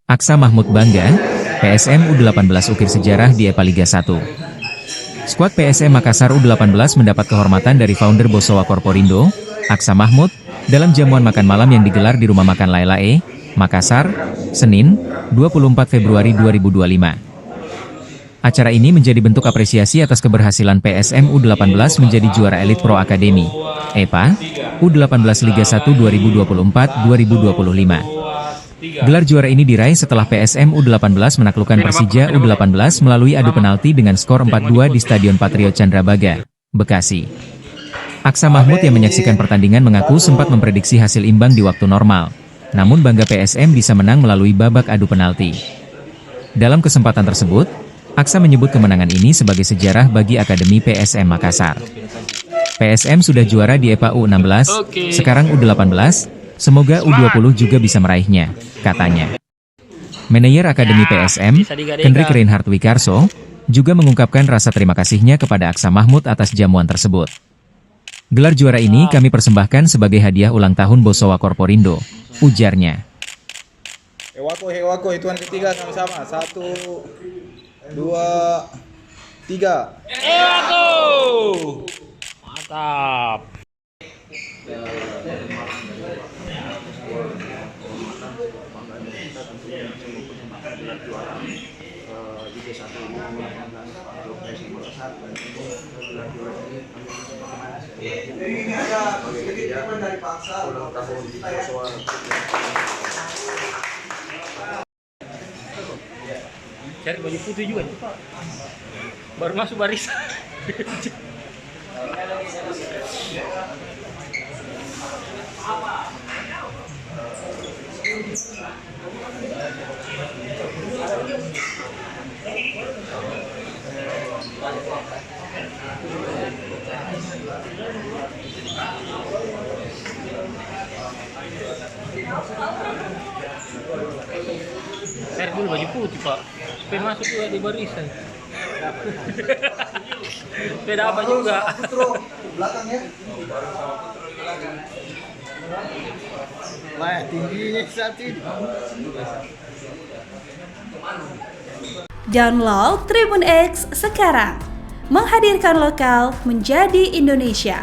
Aksa Mahmud bangga, PSM U18 ukir sejarah di EPA Liga 1. Skuad PSM Makassar U18 mendapat kehormatan dari founder Bosowa Korporindo, Aksa Mahmud, dalam jamuan makan malam yang digelar di Rumah Makan Lailae, Makassar, Senin, 24 Februari 2025. Acara ini menjadi bentuk apresiasi atas keberhasilan PSM U18 menjadi juara elit Pro Academy, EPA, U18 Liga 1 2024-2025. Gelar juara ini diraih setelah PSM U18 menaklukkan Persija U18 melalui adu penalti dengan skor 4-2 di Stadion Patriot Candrabaga, Bekasi. Aksa Mahmud yang menyaksikan pertandingan mengaku sempat memprediksi hasil imbang di waktu normal, namun bangga PSM bisa menang melalui babak adu penalti. Dalam kesempatan tersebut, Aksa menyebut kemenangan ini sebagai sejarah bagi Akademi PSM Makassar. PSM sudah juara di EPA U16, sekarang U18, semoga U20 juga bisa meraihnya, katanya. Manajer Akademi PSM, Kendrick Reinhard Wikarso, juga mengungkapkan rasa terima kasihnya kepada Aksa Mahmud atas jamuan tersebut. Gelar juara ini kami persembahkan sebagai hadiah ulang tahun Bosowa Korporindo, ujarnya. Hewako, hitungan ketiga sama-sama. 1, 2, 3. Hewako! Mantap. Ini ada sedikit dari paksa ulang tahun Bosowa. Cari baju putih juga nih, Pak. Baru masuk barisan. Cari dulu baju putih, Pak, supaya masuk juga di barisan. Beda apa juga? Belakang ya. Wah, tingginya saat ini. Download Tribun X sekarang, menghadirkan lokal menjadi Indonesia.